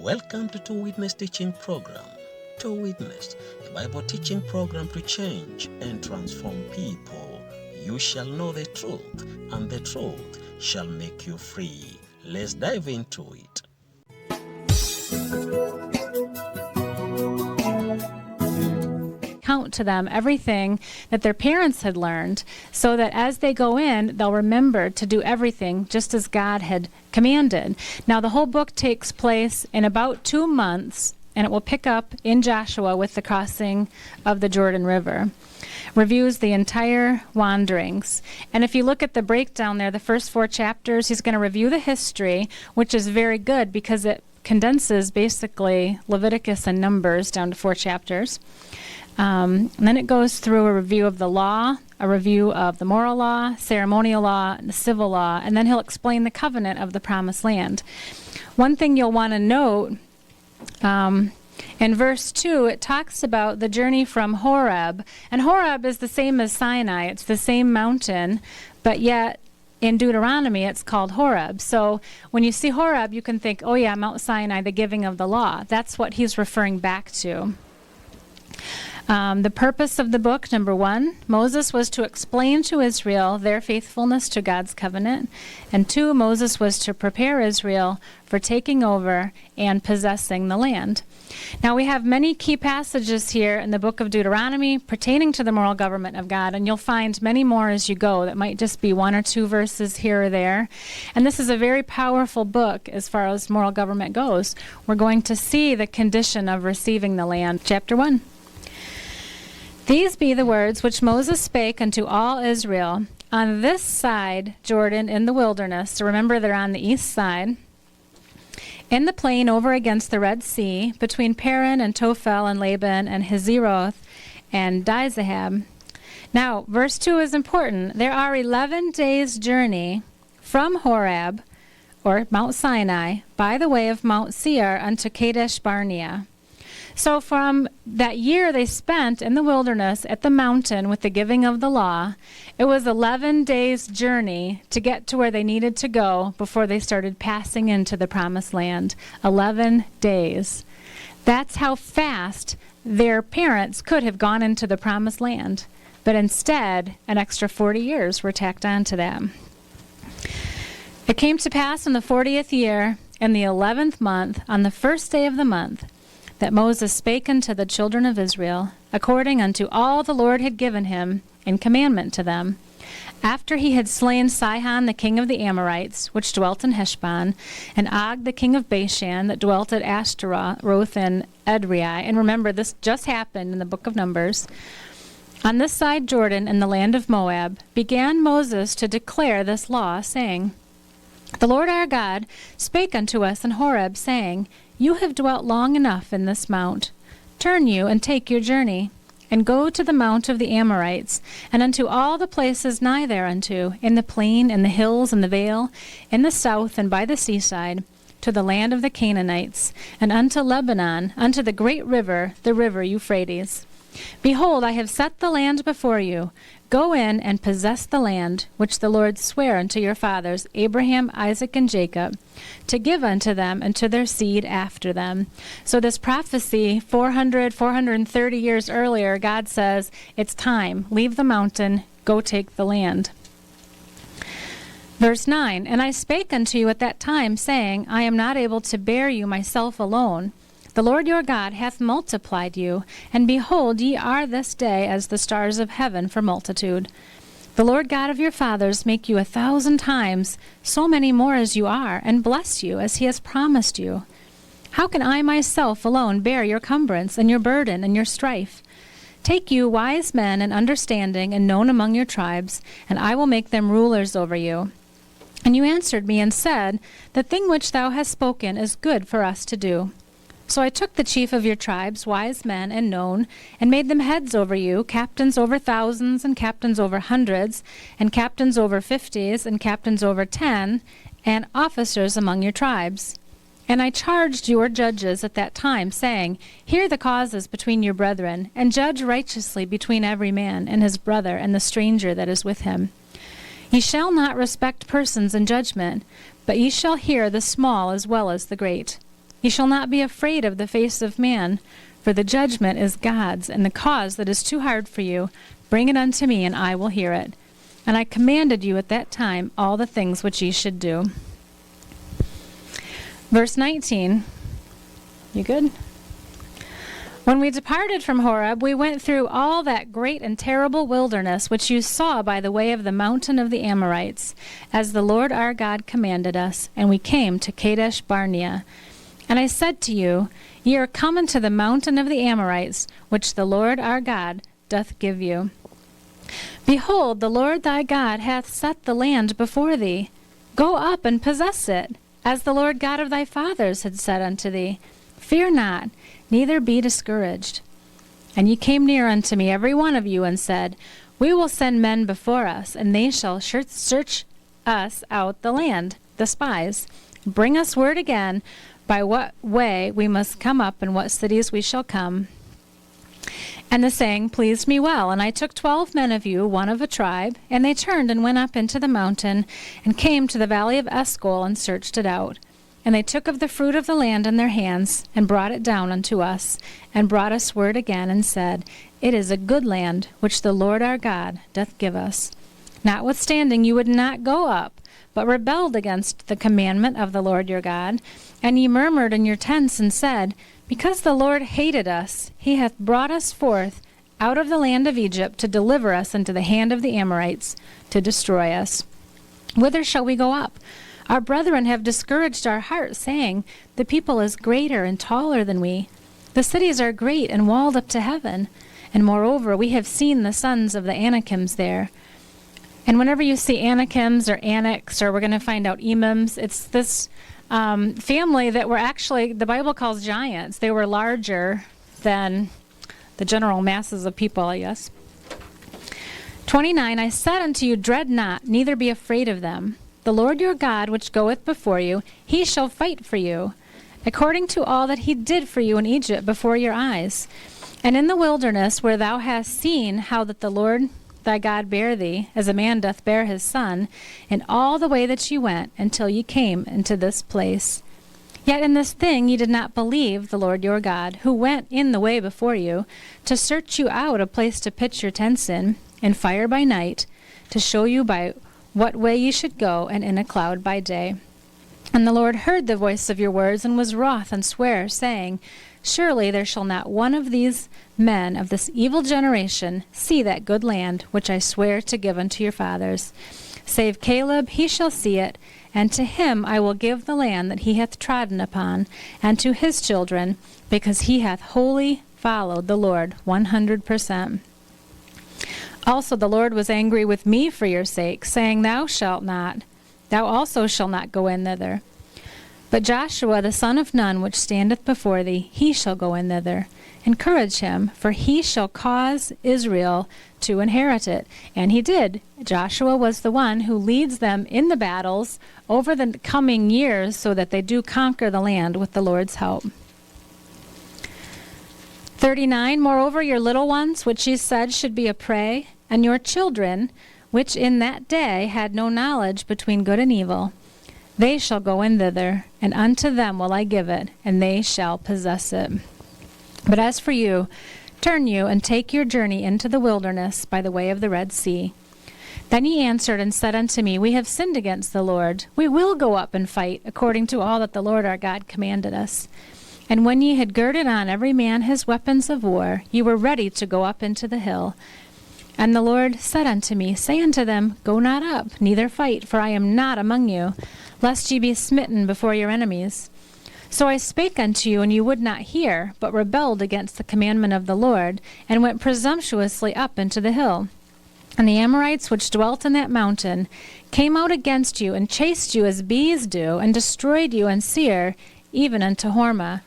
Welcome to Two Witness Teaching Program. Two Witness, a Bible teaching program to change and transform people. You shall know the truth, and the truth shall make you free. Let's dive into it. Count to them everything that their parents had learned, so that as they go in, they'll remember to do everything just as God had commanded. Now, the whole book takes place in about 2 months, and it will pick up in Joshua with the crossing of the Jordan River. Reviews the entire wanderings. And if you look at the breakdown there, the first 4 chapters, he's going to review the history, which is very good because it condenses basically Leviticus and Numbers down to 4 chapters. And then it goes through a review of the law, a review of the moral law, ceremonial law, and the civil law, and then he'll explain the covenant of the promised land. One thing you'll want to note, in verse 2, it talks about the journey from Horeb, and Horeb is the same as Sinai. It's the same mountain, but yet in Deuteronomy it's called Horeb. So when you see Horeb, you can think, oh yeah, Mount Sinai, the giving of the law. That's what he's referring back to. The purpose of the book, number 1, Moses was to explain to Israel their faithfulness to God's covenant. And 2, Moses was to prepare Israel for taking over and possessing the land. Now, we have many key passages here in the book of Deuteronomy pertaining to the moral government of God, and you'll find many more as you go. That might just be 1 or 2 verses here or there. And this is a very powerful book as far as moral government goes. We're going to see the condition of receiving the land. Chapter 1. These be the words which Moses spake unto all Israel on this side Jordan in the wilderness. So remember, they're on the east side. In the plain over against the Red Sea, between Paran and Tophel and Laban and Hazeroth and Dizahab. Now, verse 2 is important. There are 11 days' journey from Horeb, or Mount Sinai, by the way of Mount Seir unto Kadesh Barnea. So from that year they spent in the wilderness at the mountain with the giving of the law, it was 11 days' journey to get to where they needed to go before they started passing into the promised land. 11 days. That's how fast their parents could have gone into the promised land. But instead, an extra 40 years were tacked on to them. It came to pass in the 40th year, in the 11th month, on the first day of the month, that Moses spake unto the children of Israel, according unto all the Lord had given him in commandment to them, after he had slain Sihon the king of the Amorites, which dwelt in Heshbon, and Og the king of Bashan, that dwelt at Ashtaroth and Edrei. And remember, this just happened in the book of Numbers. On this side Jordan, in the land of Moab, began Moses to declare this law, saying, The Lord our God spake unto us in Horeb, saying, You have dwelt long enough in this mount. Turn you and take your journey, and go to the mount of the Amorites, and unto all the places nigh thereunto, in the plain, and the hills, and the vale, in the south, and by the seaside, to the land of the Canaanites, and unto Lebanon, unto the great river, the river Euphrates. Behold, I have set the land before you. Go in and possess the land, which the Lord sware unto your fathers, Abraham, Isaac, and Jacob, to give unto them and to their seed after them. So this prophecy, 430 years earlier, God says, it's time. Leave the mountain, go take the land. Verse 9, And I spake unto you at that time, saying, I am not able to bear you myself alone. The Lord your God hath multiplied you, and behold, ye are this day as the stars of heaven for multitude. The Lord God of your fathers make you 1,000 times so many more as you are, and bless you as he has promised you. How can I myself alone bear your cumbrance and your burden and your strife? Take you wise men and understanding and known among your tribes, and I will make them rulers over you. And you answered me and said, The thing which thou hast spoken is good for us to do. So I took the chief of your tribes, wise men and known, and made them heads over you, captains over thousands, and captains over hundreds, and captains over 50s, and captains over 10, and officers among your tribes. And I charged your judges at that time, saying, Hear the causes between your brethren, and judge righteously between every man and his brother and the stranger that is with him. Ye shall not respect persons in judgment, but ye shall hear the small as well as the great. Ye shall not be afraid of the face of man, for the judgment is God's, and the cause that is too hard for you, bring it unto me, and I will hear it. And I commanded you at that time all the things which ye should do. Verse 19. You good? When we departed from Horeb, we went through all that great and terrible wilderness which you saw by the way of the mountain of the Amorites, as the Lord our God commanded us, and we came to Kadesh Barnea. And I said to you, Ye are come unto the mountain of the Amorites, which the Lord our God doth give you. Behold, the Lord thy God hath set the land before thee. Go up and possess it, as the Lord God of thy fathers had said unto thee. Fear not, neither be discouraged. And ye came near unto me, every one of you, and said, We will send men before us, and they shall search us out the land, the spies. Bring us word again, by what way we must come up, and what cities we shall come. And the saying pleased me well, and I took 12 men of you, one of a tribe, and they turned and went up into the mountain, and came to the valley of Escol, and searched it out. And they took of the fruit of the land in their hands, and brought it down unto us, and brought us word again, and said, It is a good land, which the Lord our God doth give us. Notwithstanding you would not go up, but rebelled against the commandment of the Lord your God, and ye murmured in your tents, and said, Because the Lord hated us, he hath brought us forth out of the land of Egypt to deliver us into the hand of the Amorites, to destroy us. Whither shall we go up? Our brethren have discouraged our heart, saying, The people is greater and taller than we. The cities are great and walled up to heaven. And moreover, we have seen the sons of the Anakims there. And whenever you see Anakims or Anaks, or we're going to find out Emims, it's this family that were actually, the Bible calls giants. They were larger than the general masses of people, I guess. 29, I said unto you, Dread not, neither be afraid of them. The Lord your God, which goeth before you, he shall fight for you, according to all that he did for you in Egypt before your eyes. And in the wilderness, where thou hast seen how that the Lord thy God bare thee, as a man doth bear his son, in all the way that ye went, until ye came into this place. Yet in this thing ye did not believe the Lord your God, who went in the way before you, to search you out a place to pitch your tents in fire by night, to show you by what way ye should go, and in a cloud by day. And the Lord heard the voice of your words, and was wroth, and sware, saying, Surely there shall not one of these men of this evil generation see that good land which I swear to give unto your fathers. Save Caleb, he shall see it, and to him I will give the land that he hath trodden upon, and to his children, because he hath wholly followed the Lord 100%. Also the Lord was angry with me for your sake, saying, Thou also shalt not go in thither. But Joshua the son of Nun, which standeth before thee, he shall go in thither. Encourage him, for he shall cause Israel to inherit it. And he did. Joshua was the one who leads them in the battles over the coming years, so that they do conquer the land with the Lord's help. 39, Moreover, your little ones, which ye said should be a prey, and your children, which in that day had no knowledge between good and evil, they shall go in thither, and unto them will I give it, and they shall possess it. But as for you, turn you, and take your journey into the wilderness by the way of the Red Sea. Then ye answered and said unto me, We have sinned against the Lord. We will go up and fight, according to all that the Lord our God commanded us. And when ye had girded on every man his weapons of war, ye were ready to go up into the hill. And the Lord said unto me, Say unto them, Go not up, neither fight, for I am not among you, lest ye be smitten before your enemies. So I spake unto you, and you would not hear, but rebelled against the commandment of the Lord, and went presumptuously up into the hill. And the Amorites which dwelt in that mountain came out against you, and chased you as bees do, and destroyed you in Seir, even unto Hormah.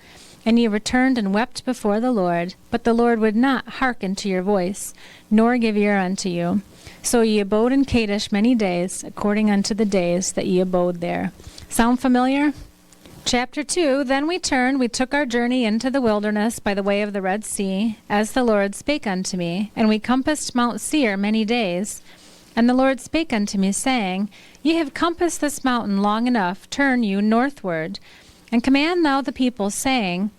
And ye returned and wept before the Lord, but the Lord would not hearken to your voice, nor give ear unto you. So ye abode in Kadesh many days, according unto the days that ye abode there. Sound familiar? Chapter 2, Then we turned, we took our journey into the wilderness by the way of the Red Sea, as the Lord spake unto me, and we compassed Mount Seir many days. And the Lord spake unto me, saying, Ye have compassed this mountain long enough, turn you northward. and command thou the people, saying,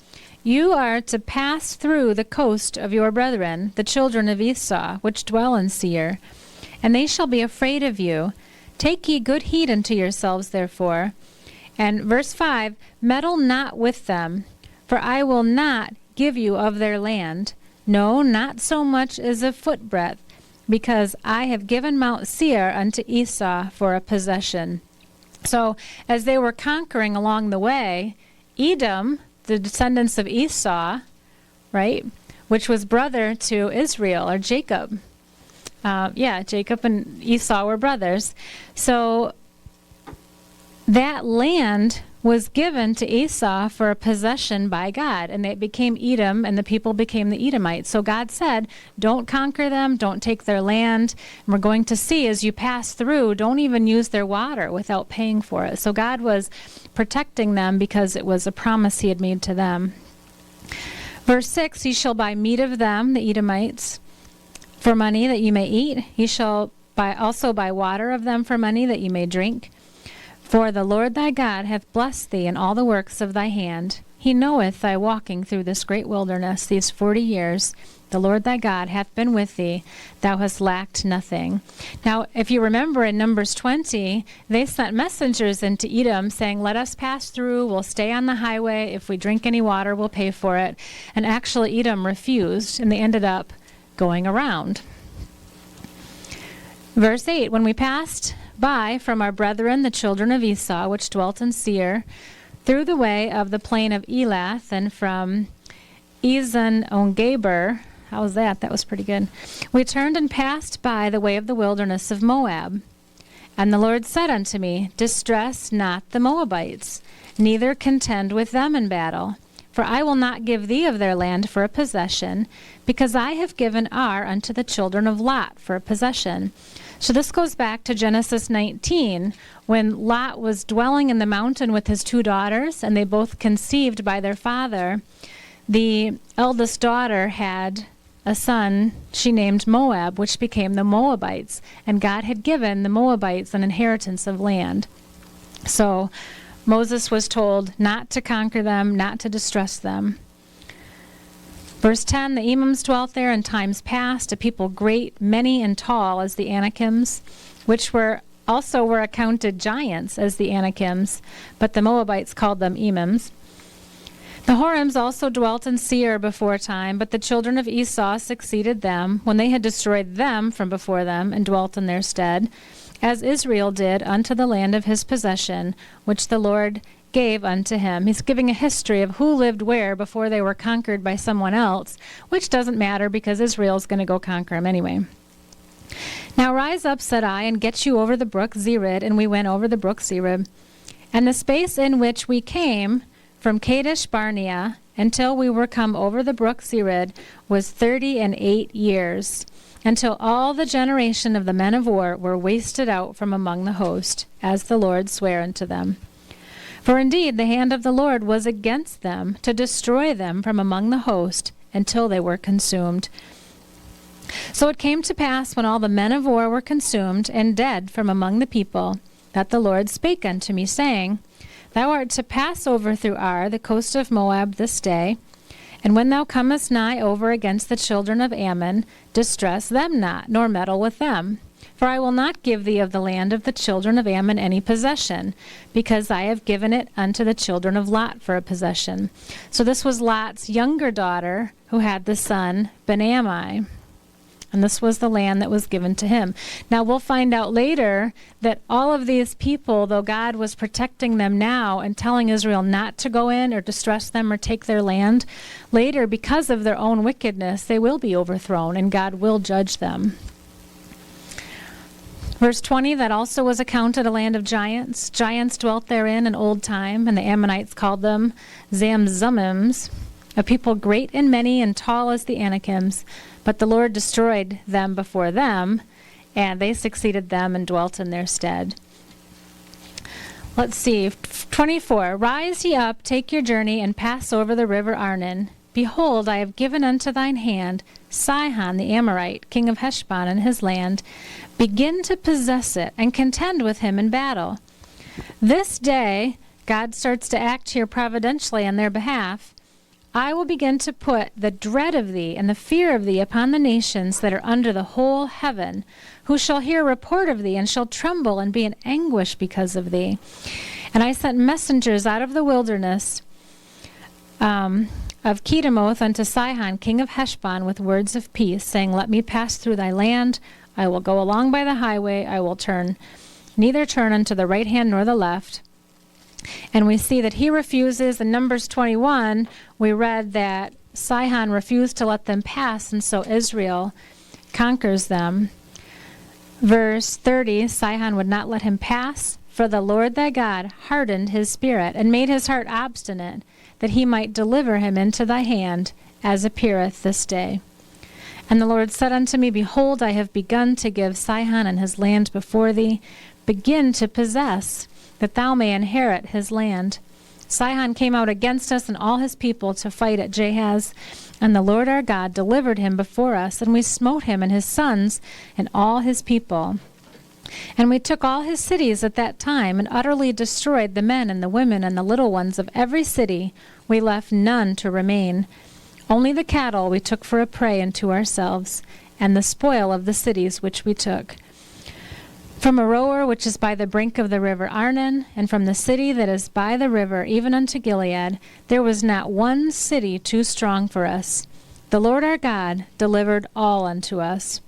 You are to pass through the coast of your brethren, the children of Esau, which dwell in Seir, and they shall be afraid of you. Take ye good heed unto yourselves, therefore. And verse 5, Meddle not with them, for I will not give you of their land, no, not so much as a footbreadth, because I have given Mount Seir unto Esau for a possession. So as they were conquering along the way, Edom, the descendants of Esau, right, which was brother to Israel, or Jacob. Jacob and Esau were brothers. So that land was given to Esau for a possession by God, and it became Edom, and the people became the Edomites. So God said, don't conquer them, don't take their land. And we're going to see as you pass through, don't even use their water without paying for it. So God was protecting them because it was a promise he had made to them. Verse 6, Ye shall buy meat of them, the Edomites, for money that you may eat. Ye shall also buy water of them for money that you may drink. For the Lord thy God hath blessed thee in all the works of thy hand. He knoweth thy walking through this great wilderness these 40 years. The Lord thy God hath been with thee. Thou hast lacked nothing. Now, if you remember in Numbers 20, they sent messengers into Edom saying, let us pass through. We'll stay on the highway. If we drink any water, we'll pay for it. And actually, Edom refused, and they ended up going around. Verse 8, When we passed by from our brethren, the children of Esau, which dwelt in Seir, through the way of the plain of Elath, and from Ezon-ongeber. How was that? That was pretty good. We turned and passed by the way of the wilderness of Moab. And the Lord said unto me, Distress not the Moabites, neither contend with them in battle. For I will not give thee of their land for a possession, because I have given Ar unto the children of Lot for a possession. So this goes back to Genesis 19, when Lot was dwelling in the mountain with his 2 daughters, and they both conceived by their father. The eldest daughter had a son she named Moab, which became the Moabites, and God had given the Moabites an inheritance of land. So Moses was told not to conquer them, not to distress them. Verse 10, the Emims dwelt there in times past, a people great, many and tall as the Anakims, which were accounted giants as the Anakims, but the Moabites called them Emims. The Horims also dwelt in Seir before time, but the children of Esau succeeded them, when they had destroyed them from before them, and dwelt in their stead, as Israel did unto the land of his possession, which the Lord gave unto him. He's giving a history of who lived where before they were conquered by someone else, which doesn't matter because Israel's going to go conquer them anyway. Now rise up, said I, and get you over the brook Zered, and we went over the brook Zered. And the space in which we came from Kadesh Barnea until we were come over the brook Zered was 38 years, until all the generation of the men of war were wasted out from among the host, as the Lord sware unto them. For indeed the hand of the Lord was against them, to destroy them from among the host, until they were consumed. So it came to pass, when all the men of war were consumed and dead from among the people, that the Lord spake unto me, saying, Thou art to pass over through Ar, the coast of Moab, this day, and when thou comest nigh over against the children of Ammon, distress them not, nor meddle with them. For I will not give thee of the land of the children of Ammon any possession, because I have given it unto the children of Lot for a possession. So this was Lot's younger daughter, who had the son Ben-ammi. And this was the land that was given to him. Now we'll find out later that all of these people, though God was protecting them now and telling Israel not to go in or distress them or take their land, later, because of their own wickedness, they will be overthrown and God will judge them. Verse 20, that also was accounted a land of giants. Giants dwelt therein in old time, and the Ammonites called them Zamzummims, a people great and many and tall as the Anakims. But the Lord destroyed them before them, and they succeeded them and dwelt in their stead. Let's see, 24, Rise ye up, take your journey, and pass over the river Arnon. Behold, I have given unto thine hand Sihon the Amorite, king of Heshbon, and his land. Begin to possess it, and contend with him in battle. This day God starts to act here providentially on their behalf. I will begin to put the dread of thee and the fear of thee upon the nations that are under the whole heaven, who shall hear a report of thee, and shall tremble and be in anguish because of thee. And I sent messengers out of the wilderness of Kedemoth unto Sihon, king of Heshbon, with words of peace, saying, Let me pass through thy land. I will go along by the highway. I will neither turn unto the right hand nor the left. And we see that he refuses. In Numbers 21, we read that Sihon refused to let them pass, and so Israel conquers them. Verse 30, Sihon would not let him pass, for the Lord thy God hardened his spirit, and made his heart obstinate, that he might deliver him into thy hand, as appeareth this day. And the Lord said unto me, Behold, I have begun to give Sihon and his land before thee. Begin to possess, that thou may inherit his land. Sihon came out against us and all his people to fight at Jahaz, and the Lord our God delivered him before us, and we smote him and his sons and all his people. And we took all his cities at that time, and utterly destroyed the men and the women and the little ones of every city. We left none to remain. Only the cattle we took for a prey unto ourselves, and the spoil of the cities which we took. From Aroer, which is by the brink of the river Arnon, and from the city that is by the river, even unto Gilead, there was not one city too strong for us. The Lord our God delivered all unto us.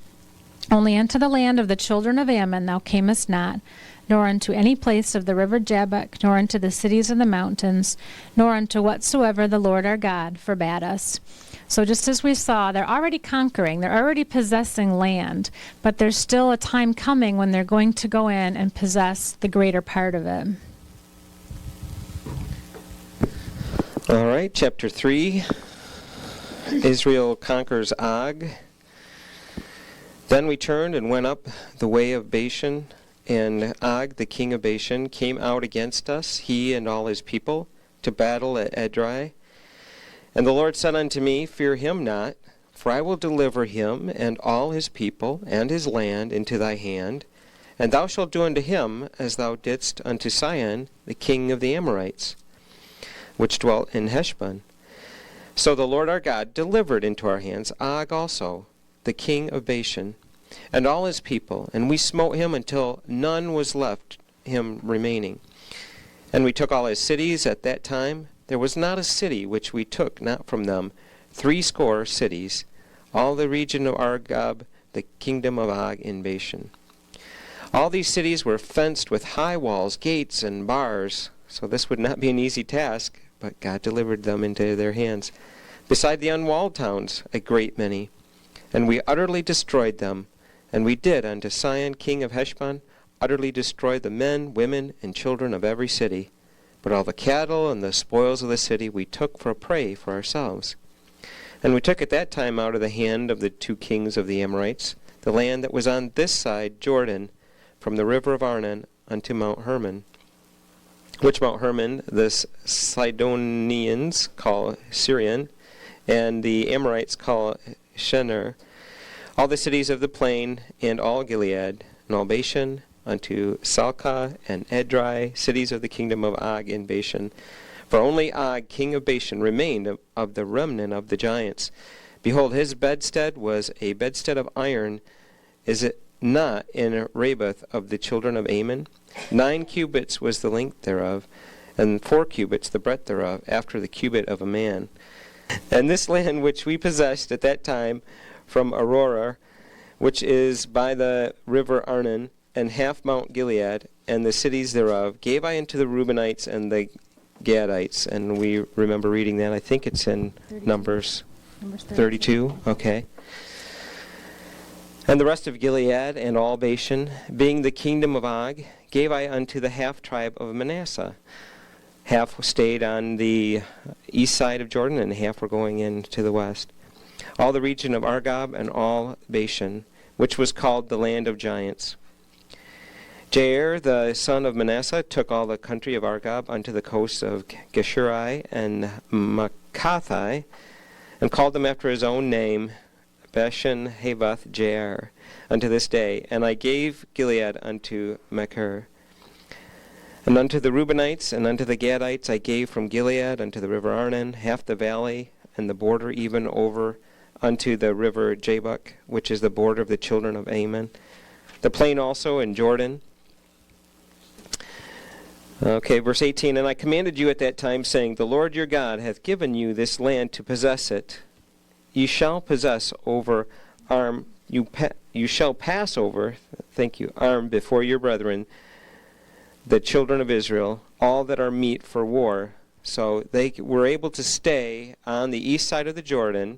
Only unto the land of the children of Ammon thou camest not, nor unto any place of the river Jabbok, nor unto the cities of the mountains, nor unto whatsoever the Lord our God forbade us. So just as we saw, they're already conquering, they're already possessing land, but there's still a time coming when they're going to go in and possess the greater part of it. All right, chapter 3. Israel conquers Og. Then we turned and went up the way of Bashan, and Og, the king of Bashan, came out against us, he and all his people, to battle at Edrei. And the Lord said unto me, Fear him not, for I will deliver him and all his people and his land into thy hand, and thou shalt do unto him as thou didst unto Sihon, the king of the Amorites, which dwelt in Heshbon. So the Lord our God delivered into our hands Og also, the king of Bashan, and all his people, and we smote him until none was left him remaining. And we took all his cities at that time. There was not a city which we took not from them, 80 cities, all the region of Argob, the kingdom of Og in Bashan. All these cities were fenced with high walls, gates, and bars, so this would not be an easy task, but God delivered them into their hands. Beside the unwalled towns, a great many. And we utterly destroyed them, and we did unto Sihon, king of Heshbon, utterly destroy the men, women, and children of every city. But all the cattle and the spoils of the city we took for a prey for ourselves. And we took at that time out of the hand of the 2 kings of the Amorites the land that was on this side Jordan, from the river of Arnon unto Mount Hermon, which Mount Hermon the Sidonians call Syrian, and the Amorites call Shenir, all the cities of the plain, and all Gilead, and all Bashan, unto Salcah and Edrei, cities of the kingdom of Og in Bashan. For only Og, king of Bashan, remained of the remnant of the giants. Behold, his bedstead was a bedstead of iron. Is it not in Rabbah of the children of Ammon? 9 cubits was the length thereof, and 4 cubits the breadth thereof, after the cubit of a man. And this land which we possessed at that time from Aroer, which is by the river Arnon, and half Mount Gilead, and the cities thereof, gave I unto the Reubenites and the Gadites. And we remember reading that. I think it's in 32. Numbers 32. Okay. And the rest of Gilead and all Bashan, being the kingdom of Og, gave I unto the half tribe of Manasseh. Half stayed on the east side of Jordan, and half were going into the west. All the region of Argob and all Bashan, which was called the land of giants. Jair, the son of Manasseh, took all the country of Argob unto the coasts of Geshuri and Makkathai, and called them after his own name, Bashan Havoth Jair, unto this day. And I gave Gilead unto Machir. And unto the Reubenites and unto the Gadites I gave from Gilead unto the river Arnon, half the valley, and the border even over unto the river Jabbok, which is the border of the children of Ammon, the plain also in Jordan. Okay, verse 18, and I commanded you at that time, saying, the Lord your God hath given you this land to possess it. Ye shall possess over arm, you shall pass over, arm before your brethren, the children of Israel, all that are meet for war. So they were able to stay on the east side of the Jordan,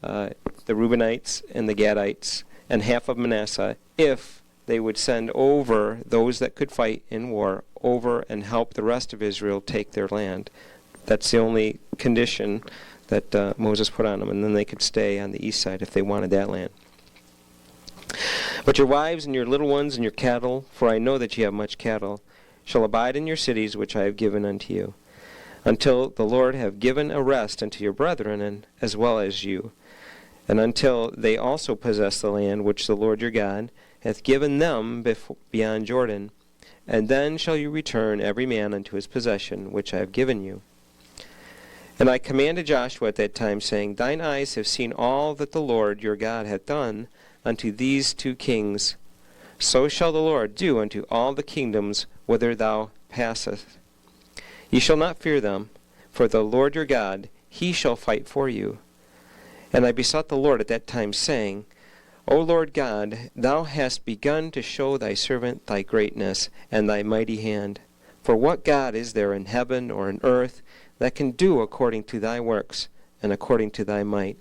the Reubenites and the Gadites, and half of Manasseh, if they would send over those that could fight in war over and help the rest of Israel take their land. That's the only condition that Moses put on them, and then they could stay on the east side if they wanted that land. But your wives and your little ones and your cattle, for I know that ye have much cattle, shall abide in your cities which I have given unto you, until the Lord have given a rest unto your brethren and as well as you, and until they also possess the land which the Lord your God hath given them beyond Jordan. And then shall you return every man unto his possession which I have given you. And I commanded Joshua at that time, saying, thine eyes have seen all that the Lord your God hath done unto these two kings. So shall the Lord do unto all the kingdoms whither thou passest. Ye shall not fear them, for the Lord your God, he shall fight for you. And I besought the Lord at that time, saying, O Lord God, thou hast begun to show thy servant thy greatness and thy mighty hand. For what God is there in heaven or in earth that can do according to thy works and according to thy might?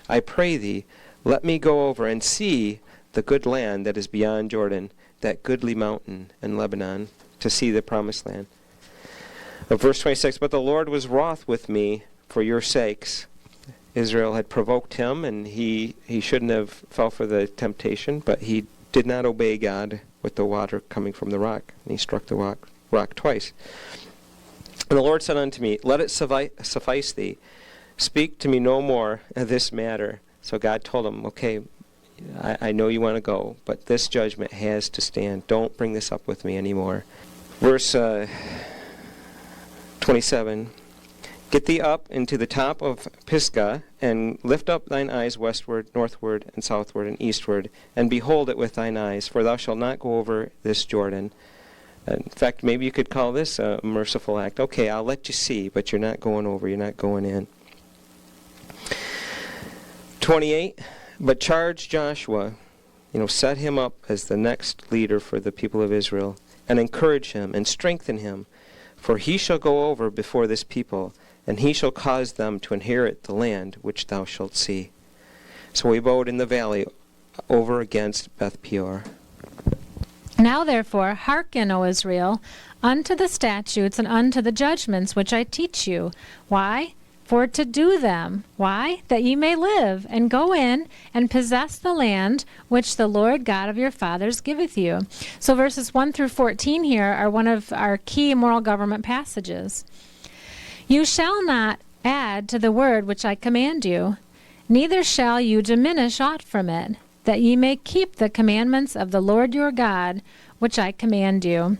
I pray thee, let me go over and see the good land that is beyond Jordan, that goodly mountain in Lebanon, to see the promised land. Verse 26, but the Lord was wroth with me for your sakes. Israel had provoked him, and he shouldn't have fell for the temptation, but he did not obey God with the water coming from the rock, and he struck the rock twice. And the Lord said unto me, let it suffice thee. Speak to me no more of this matter. So God told him, okay, I know you want to go, but this judgment has to stand. Don't bring this up with me anymore. Verse 27, get thee up into the top of Pisgah, and lift up thine eyes westward, northward, and southward, and eastward, and behold it with thine eyes, for thou shalt not go over this Jordan. In fact, maybe you could call this a merciful act. Okay, I'll let you see, but you're not going over, you're not going in. 28, but charge Joshua, set him up as the next leader for the people of Israel, and encourage him, and strengthen him, for he shall go over before this people, and he shall cause them to inherit the land which thou shalt see. So we abode in the valley over against Beth Peor. Now therefore hearken, O Israel, unto the statutes and unto the judgments which I teach you. Why? For to do them. Why? That ye may live, and go in, and possess the land which the Lord God of your fathers giveth you. So verses 1 through 14 here are one of our key moral government passages. You shall not add to the word which I command you, neither shall you diminish aught from it, that ye may keep the commandments of the Lord your God, which I command you.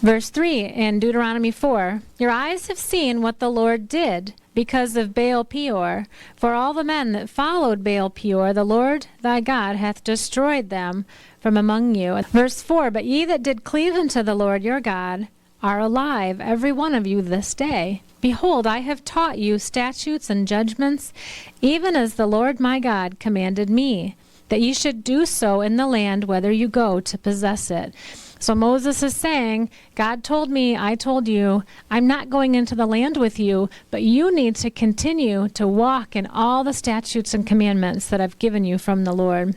Verse 3 in Deuteronomy 4, your eyes have seen what the Lord did because of Baal Peor. For all the men that followed Baal Peor, the Lord thy God hath destroyed them from among you. Verse 4, but ye that did cleave unto the Lord your God are alive, every one of you this day. Behold, I have taught you statutes and judgments, even as the Lord my God commanded me, that ye should do so in the land whither you go to possess it. So Moses is saying, God told me, I told you, I'm not going into the land with you, but you need to continue to walk in all the statutes and commandments that I've given you from the Lord.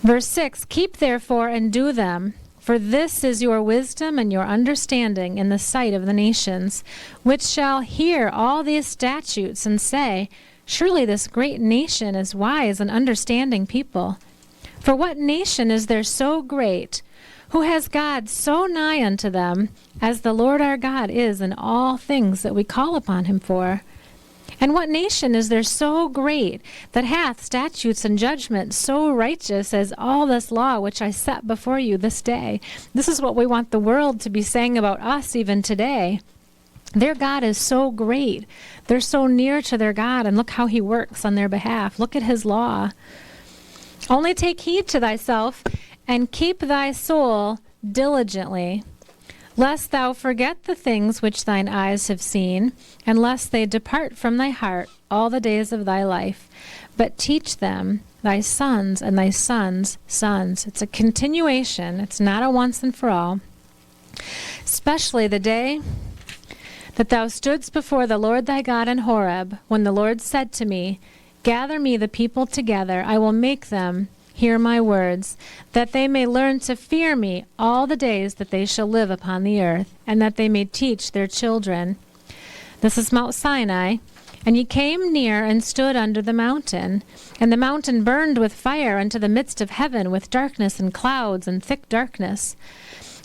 Verse 6, keep therefore and do them, for this is your wisdom and your understanding in the sight of the nations, which shall hear all these statutes and say, surely this great nation is wise and understanding people. For what nation is there so great, who has God so nigh unto them, as the Lord our God is in all things that we call upon him for? And what nation is there so great that hath statutes and judgments so righteous as all this law which I set before you this day? This is what we want the world to be saying about us even today. Their God is so great. They're so near to their God, and look how he works on their behalf. Look at his law. Only take heed to thyself, and keep thy soul diligently, lest thou forget the things which thine eyes have seen, and lest they depart from thy heart all the days of thy life. But teach them, thy sons and thy sons' sons. It's a continuation. It's not a once and for all. Especially the day that thou stoodst before the Lord thy God in Horeb, when the Lord said to me, Gather me the people together, I will make them hear my words, that they may learn to fear me all the days that they shall live upon the earth, and that they may teach their children. This is Mount Sinai. And ye came near and stood under the mountain. And the mountain burned with fire unto the midst of heaven, with darkness and clouds and thick darkness.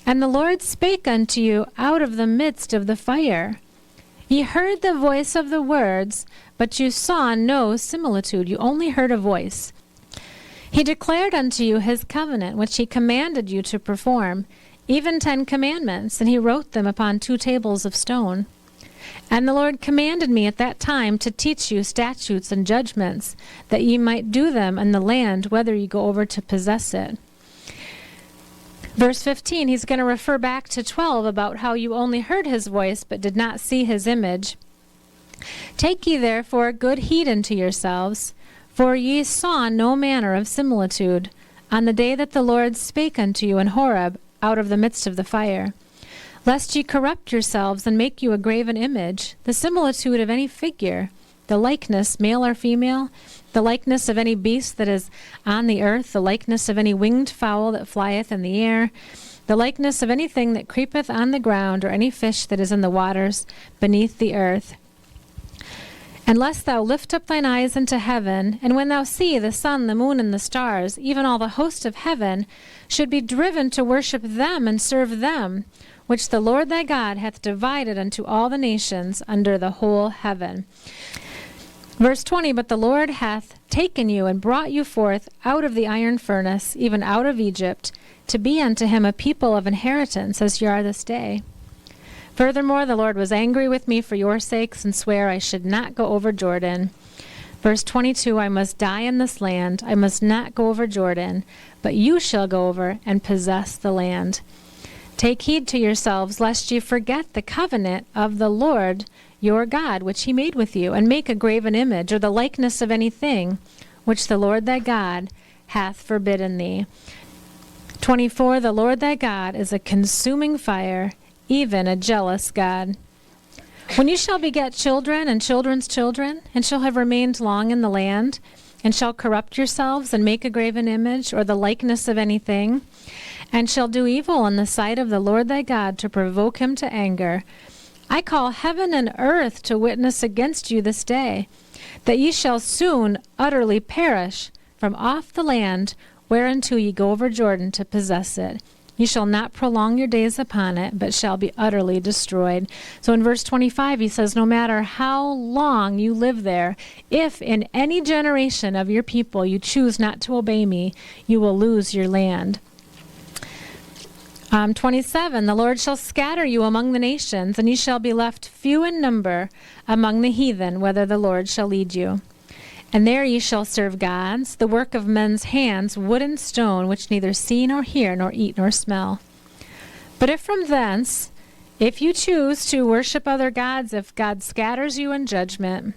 And the Lord spake unto you out of the midst of the fire. Ye heard the voice of the words, but you saw no similitude. You only heard a voice. He declared unto you his covenant, which he commanded you to perform, even 10 commandments, and he wrote them upon 2 tables of stone. And the Lord commanded me at that time to teach you statutes and judgments, that ye might do them in the land, whether ye go over to possess it. Verse 15, he's going to refer back to 12 about how you only heard his voice, but did not see his image. Take ye therefore good heed unto yourselves, for ye saw no manner of similitude, on the day that the Lord spake unto you in Horeb, out of the midst of the fire. Lest ye corrupt yourselves, and make you a graven image, the similitude of any figure, the likeness, male or female, the likeness of any beast that is on the earth, the likeness of any winged fowl that flieth in the air, the likeness of anything that creepeth on the ground, or any fish that is in the waters beneath the earth. And lest thou lift up thine eyes into heaven, and when thou see the sun, the moon, and the stars, even all the host of heaven, should be driven to worship them and serve them, which the Lord thy God hath divided unto all the nations under the whole heaven. Verse 20, But the Lord hath taken you and brought you forth out of the iron furnace, even out of Egypt, to be unto him a people of inheritance, as ye are this day. Furthermore, the Lord was angry with me for your sakes, and sware I should not go over Jordan. Verse 22, I must die in this land, I must not go over Jordan, but you shall go over and possess the land. Take heed to yourselves, lest ye forget the covenant of the Lord your God, which he made with you, and make a graven image, or the likeness of anything, which the Lord thy God hath forbidden thee. 24, the Lord thy God is a consuming fire, even a jealous God. When you shall beget children and children's children, and shall have remained long in the land, and shall corrupt yourselves, and make a graven image, or the likeness of anything, and shall do evil in the sight of the Lord thy God, to provoke him to anger, I call heaven and earth to witness against you this day, that ye shall soon utterly perish from off the land whereunto ye go over Jordan to possess it. Ye shall not prolong your days upon it, but shall be utterly destroyed. So in verse 25 he says, no matter how long you live there, if in any generation of your people you choose not to obey me, you will lose your land. 27, the Lord shall scatter you among the nations, and ye shall be left few in number among the heathen, whither the Lord shall lead you. And there ye shall serve gods, the work of men's hands, wood and stone, which neither see nor hear, nor eat nor smell. But if from thence, if you choose to worship other gods, if God scatters you in judgment,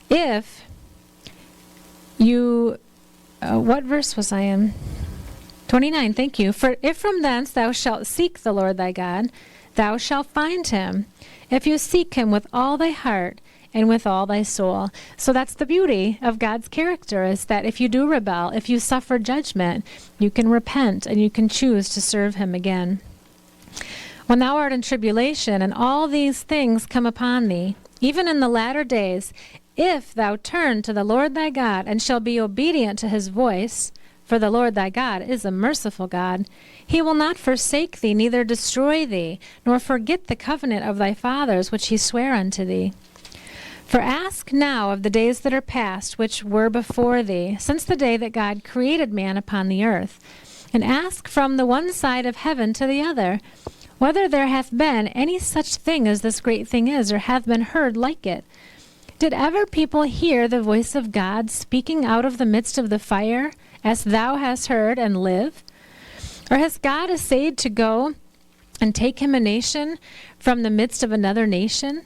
if you, what verse was I in? 29, thank you. For if from thence thou shalt seek the Lord thy God, thou shalt find him, if you seek him with all thy heart and with all thy soul. So that's the beauty of God's character, is that if you do rebel, if you suffer judgment, you can repent and you can choose to serve him again. When thou art in tribulation, and all these things come upon thee, even in the latter days, if thou turn to the Lord thy God, and shall be obedient to his voice, for the Lord thy God is a merciful God, he will not forsake thee, neither destroy thee, nor forget the covenant of thy fathers, which he sware unto thee. For ask now of the days that are past, which were before thee, since the day that God created man upon the earth. And ask from the one side of heaven to the other, whether there hath been any such thing as this great thing is, or hath been heard like it. Did ever people hear the voice of God speaking out of the midst of the fire, as thou hast heard, and live? Or has God essayed to go and take him a nation from the midst of another nation,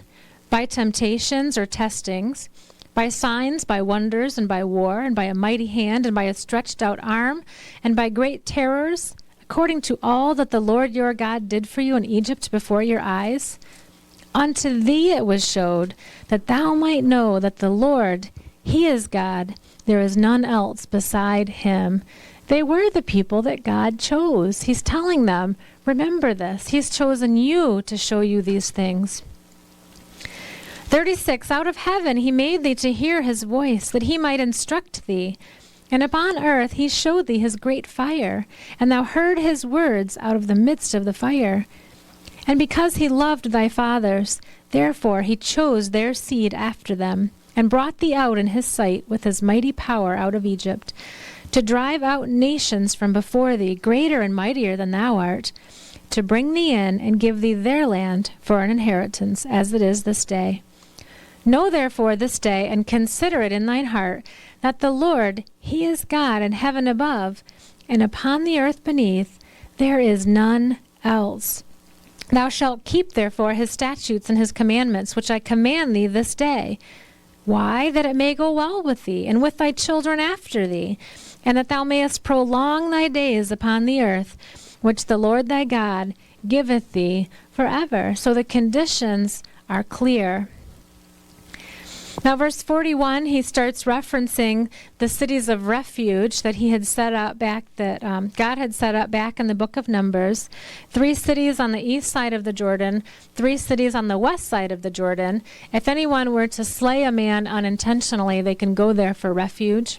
by temptations or testings, by signs, by wonders, and by war, and by a mighty hand, and by a stretched out arm, and by great terrors, according to all that the Lord your God did for you in Egypt before your eyes? Unto thee it was showed, that thou might know that the Lord, he is God, there is none else beside him. They were the people that God chose. He's telling them, remember this. He's chosen you to show you these things. 36, out of heaven he made thee to hear his voice, that he might instruct thee. And upon earth he showed thee his great fire, and thou heard his words out of the midst of the fire. And because he loved thy fathers, therefore he chose their seed after them, and brought thee out in his sight with his mighty power out of Egypt, to drive out nations from before thee, greater and mightier than thou art, to bring thee in and give thee their land for an inheritance, as it is this day. Know therefore this day, and consider it in thine heart, that the Lord, he is God in heaven above, and upon the earth beneath, there is none else. Thou shalt keep therefore his statutes and his commandments, which I command thee this day. Why? That it may go well with thee, and with thy children after thee, and that thou mayest prolong thy days upon the earth, which the Lord thy God giveth thee forever. So the conditions are clear. Now, verse 41, he starts referencing the cities of refuge that he had set up back, that God had set up back in the book of Numbers. 3 cities on the east side of the Jordan, 3 cities on the west side of the Jordan. If anyone were to slay a man unintentionally, they can go there for refuge.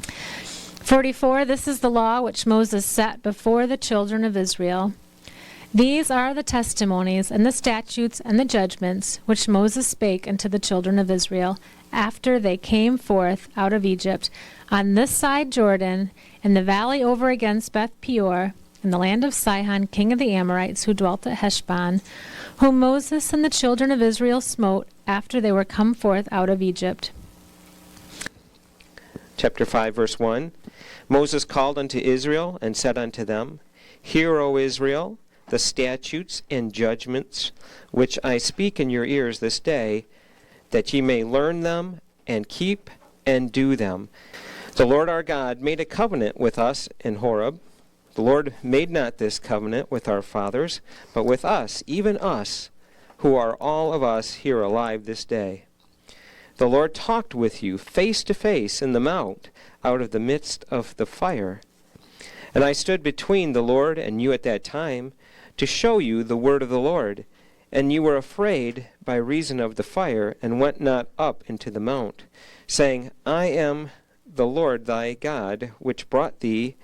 44, this is the law which Moses set before the children of Israel. These are the testimonies and the statutes and the judgments which Moses spake unto the children of Israel after they came forth out of Egypt, on this side Jordan, in the valley over against Beth Peor, in the land of Sihon, king of the Amorites, who dwelt at Heshbon, whom Moses and the children of Israel smote after they were come forth out of Egypt. Chapter 5, verse 1. Moses called unto Israel and said unto them, Hear, O Israel, the statutes and judgments which I speak in your ears this day, that ye may learn them and keep and do them. The Lord our God made a covenant with us in Horeb. The Lord made not this covenant with our fathers, but with us, even us, who are all of us here alive this day. The Lord talked with you face to face in the mount, out of the midst of the fire. And I stood between the Lord and you at that time, to show you the word of the Lord. And you were afraid by reason of the fire, and went not up into the mount, saying, I am the Lord thy God, which brought thee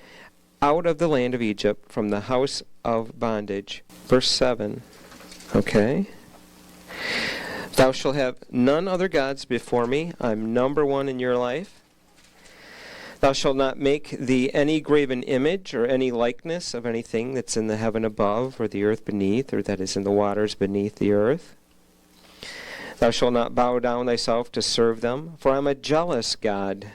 out of the land of Egypt, from the house of bondage. Verse 7. Okay. Thou shalt have none other gods before me. I'm number one in your life. Thou shalt not make thee any graven image or any likeness of anything that's in the heaven above, or the earth beneath, or that is in the waters beneath the earth. Thou shalt not bow down thyself to serve them, for I am a jealous God,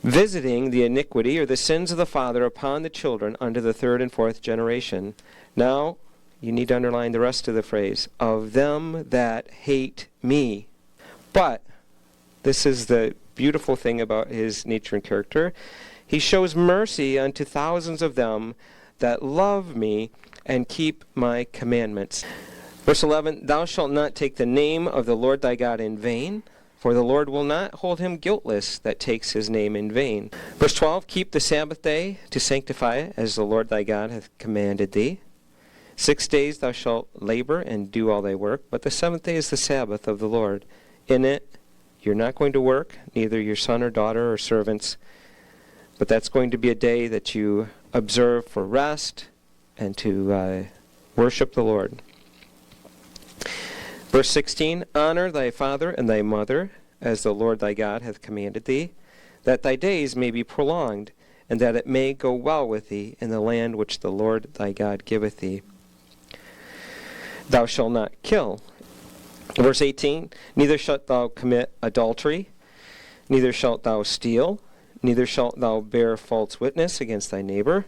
visiting the iniquity or the sins of the father upon the children unto the 3rd and 4th generation. Now, you need to underline the rest of the phrase, of them that hate me. But this is the beautiful thing about his nature and character. He shows mercy unto thousands of them that love me and keep my commandments. Verse 11, Thou shalt not take the name of the Lord thy God in vain, for the Lord will not hold him guiltless that takes his name in vain. Verse 12, Keep the Sabbath day to sanctify it, as the Lord thy God hath commanded thee. 6 days thou shalt labor and do all thy work, but the 7th day is the Sabbath of the Lord. In it you're not going to work, neither your son or daughter or servants, but that's going to be a day that you observe for rest and to worship the Lord. Verse 16, Honor thy father and thy mother, as the Lord thy God hath commanded thee, that thy days may be prolonged, and that it may go well with thee in the land which the Lord thy God giveth thee. Thou shalt not kill. Verse 18, Neither shalt thou commit adultery, neither shalt thou steal, neither shalt thou bear false witness against thy neighbor,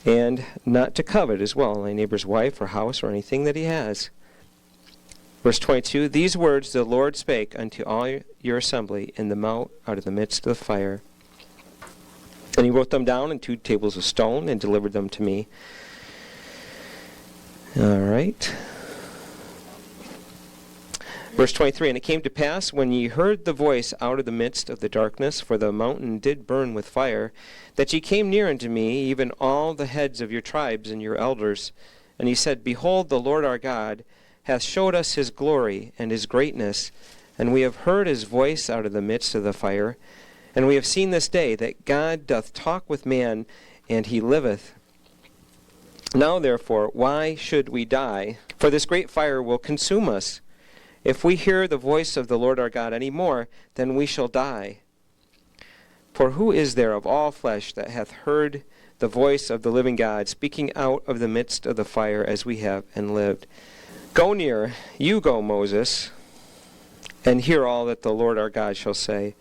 and not to covet as well thy neighbor's wife or house or anything that he has. Verse 22, These words the Lord spake unto all your assembly in the mount out of the midst of the fire. And he wrote them down in 2 tables of stone and delivered them to me. All right. Verse 23, And it came to pass, when ye heard the voice out of the midst of the darkness, for the mountain did burn with fire, that ye came near unto me, even all the heads of your tribes and your elders. And he said, Behold, the Lord our God hath showed us his glory and his greatness, and we have heard his voice out of the midst of the fire. And we have seen this day that God doth talk with man, and he liveth. Now therefore, why should we die? For this great fire will consume us. If we hear the voice of the Lord our God any more, then we shall die. For who is there of all flesh that hath heard the voice of the living God speaking out of the midst of the fire as we have and lived? Go near, you go, Moses, and hear all that the Lord our God shall say.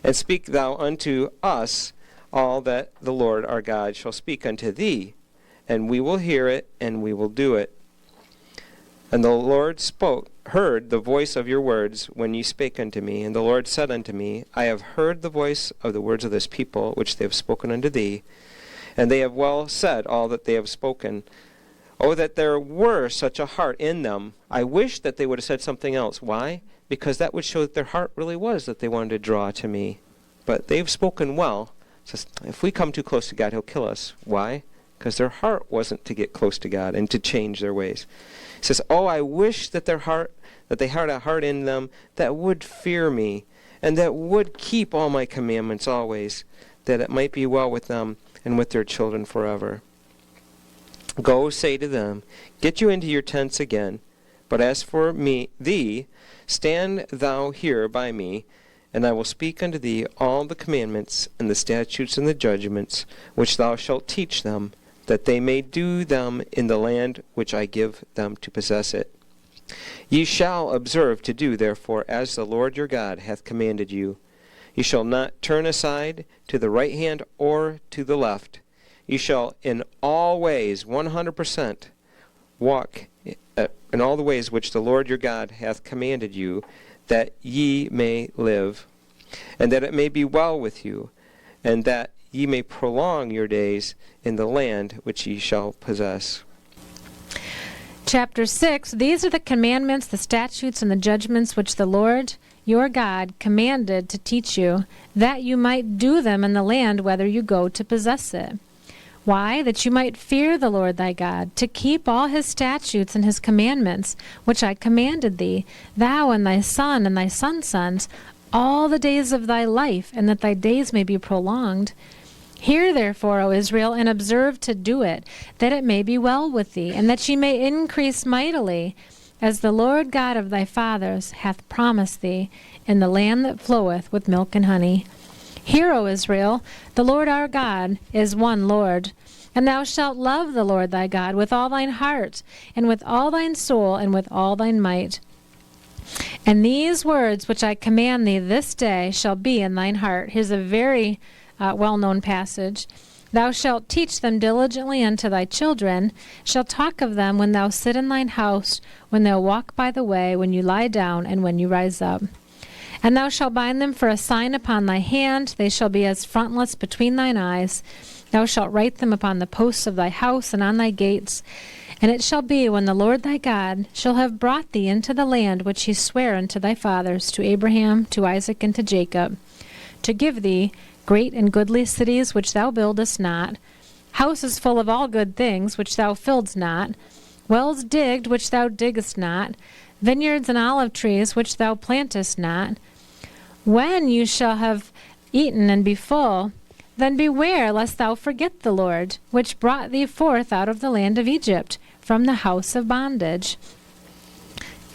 And speak thou unto us all that the Lord our God shall speak unto thee, and we will hear it, and we will do it. And the Lord heard the voice of your words when ye spake unto me. And the Lord said unto me, I have heard the voice of the words of this people, which they have spoken unto thee, and they have well said all that they have spoken. Oh, that there were such a heart in them. I wish that they would have said something else. Why? Because that would show that their heart really was that they wanted to draw to me. But they've spoken well. It says, if we come too close to God, he'll kill us. Why? Because their heart wasn't to get close to God and to change their ways. It says, oh, I wish that they had a heart in them that would fear me, and that would keep all my commandments always, that it might be well with them and with their children forever. Go, say to them, Get you into your tents again. But as for thee, stand thou here by me, and I will speak unto thee all the commandments and the statutes and the judgments which thou shalt teach them, that they may do them in the land which I give them to possess it. Ye shall observe to do, therefore, as the Lord your God hath commanded you. Ye shall not turn aside to the right hand or to the left. Ye shall in all ways, 100%, walk in all the ways which the Lord your God hath commanded you, that ye may live, and that it may be well with you, and that ye may prolong your days in the land which ye shall possess. Chapter 6, These are the commandments, the statutes, and the judgments which the Lord your God commanded to teach you, that you might do them in the land whither you go to possess it. Why? That you might fear the Lord thy God, to keep all his statutes and his commandments, which I commanded thee, thou and thy son and thy son's sons, all the days of thy life, and that thy days may be prolonged. Hear therefore, O Israel, and observe to do it, that it may be well with thee, and that ye may increase mightily, as the Lord God of thy fathers hath promised thee, in the land that floweth with milk and honey. Hear, O Israel, the Lord our God is one Lord. And thou shalt love the Lord thy God with all thine heart, and with all thine soul, and with all thine might. And these words which I command thee this day shall be in thine heart. Here's a very well-known passage. Thou shalt teach them diligently unto thy children, shalt talk of them when thou sit in thine house, when thou walk by the way, when you lie down, and when you rise up. And thou shalt bind them for a sign upon thy hand, they shall be as frontlets between thine eyes. Thou shalt write them upon the posts of thy house and on thy gates. And it shall be, when the Lord thy God shall have brought thee into the land which he sware unto thy fathers, to Abraham, to Isaac, and to Jacob, to give thee great and goodly cities which thou buildest not, houses full of all good things which thou filledst not, wells digged which thou diggest not, vineyards and olive trees which thou plantest not. When you shall have eaten and be full, then beware lest thou forget the Lord, which brought thee forth out of the land of Egypt, from the house of bondage.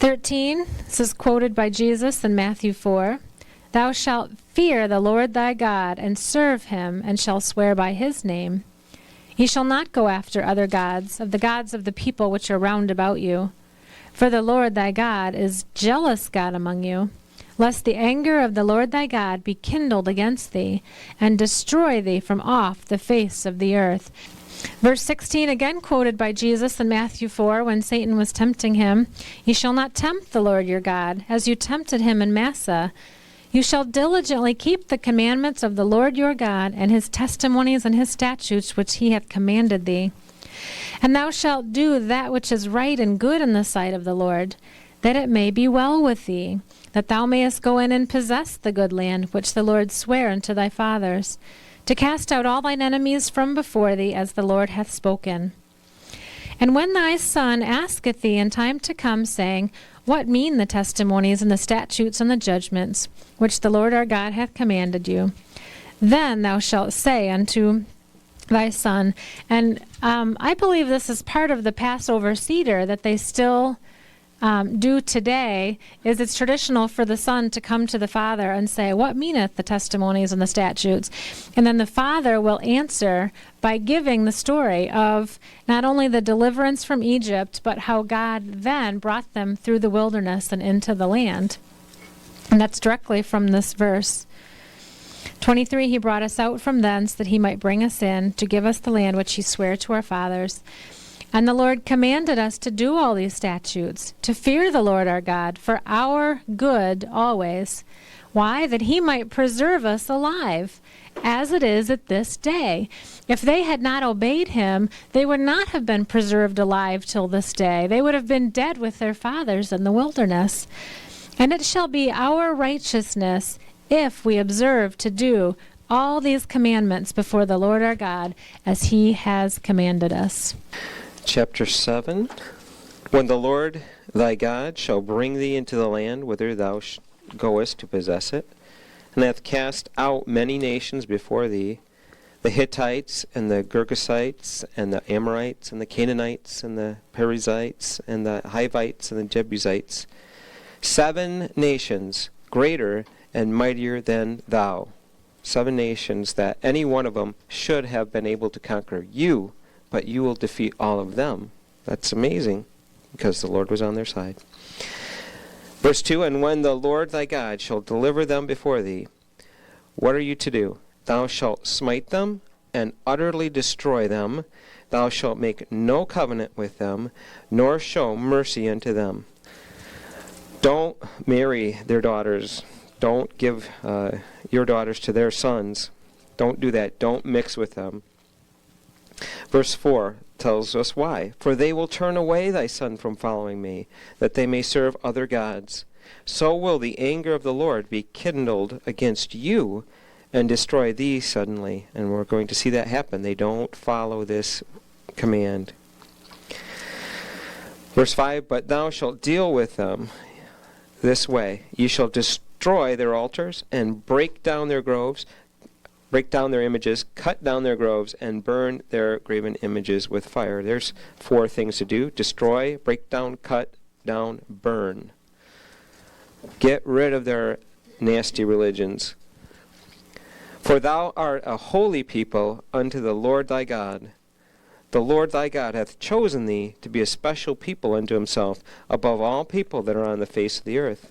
13, this is quoted by Jesus in Matthew 4. Thou shalt fear the Lord thy God, and serve him, and shall swear by his name. Ye shall not go after other gods, of the people which are round about you. For the Lord thy God is jealous God among you, lest the anger of the Lord thy God be kindled against thee, and destroy thee from off the face of the earth. Verse 16, again quoted by Jesus in Matthew 4, when Satan was tempting him. Ye shall not tempt the Lord your God, as you tempted him in Massah. You shall diligently keep the commandments of the Lord your God, and his testimonies and his statutes which he hath commanded thee. And thou shalt do that which is right and good in the sight of the Lord, that it may be well with thee, that thou mayest go in and possess the good land which the Lord sware unto thy fathers, to cast out all thine enemies from before thee, as the Lord hath spoken. And when thy son asketh thee in time to come, saying, What mean the testimonies and the statutes and the judgments, which the Lord our God hath commanded you? Then thou shalt say unto thy son, and I believe this is part of the Passover Seder that they still do today, is it's traditional for the son to come to the father and say, What meaneth the testimonies and the statutes? And then the father will answer by giving the story of not only the deliverance from Egypt, but how God then brought them through the wilderness and into the land. And that's directly from this verse. 23, he brought us out from thence, that he might bring us in, to give us the land which he sware to our fathers. And the Lord commanded us to do all these statutes, to fear the Lord our God, for our good always. Why? That he might preserve us alive, as it is at this day. If they had not obeyed him, they would not have been preserved alive till this day. They would have been dead with their fathers in the wilderness. And it shall be our righteousness, if we observe to do all these commandments before the Lord our God, as he has commanded us. Chapter 7. When the Lord thy God shall bring thee into the land whither thou goest to possess it, and hath cast out many nations before thee, the Hittites, and the Girgashites, and the Amorites, and the Canaanites, and the Perizzites, and the Hivites, and the Jebusites, 7 nations greater and mightier than thou. 7 nations that any one of them should have been able to conquer you, but you will defeat all of them. That's amazing, because the Lord was on their side. Verse 2, And when the Lord thy God shall deliver them before thee, what are you to do? Thou shalt smite them, and utterly destroy them. Thou shalt make no covenant with them, nor show mercy unto them. Don't marry their daughters. Don't give your daughters to their sons. Don't do that. Don't mix with them. Verse 4 tells us why. For they will turn away thy son from following me, that they may serve other gods. So will the anger of the Lord be kindled against you, and destroy thee suddenly. And we're going to see that happen. They don't follow this command. Verse 5, But thou shalt deal with them this way. Ye shall destroy their altars, and break down their groves, break down their images, cut down their groves, and burn their graven images with fire. There's 4 things to do. Destroy, break down, cut down, burn. Get rid of their nasty religions. For thou art a holy people unto the Lord thy God. The Lord thy God hath chosen thee to be a special people unto himself, above all people that are on the face of the earth.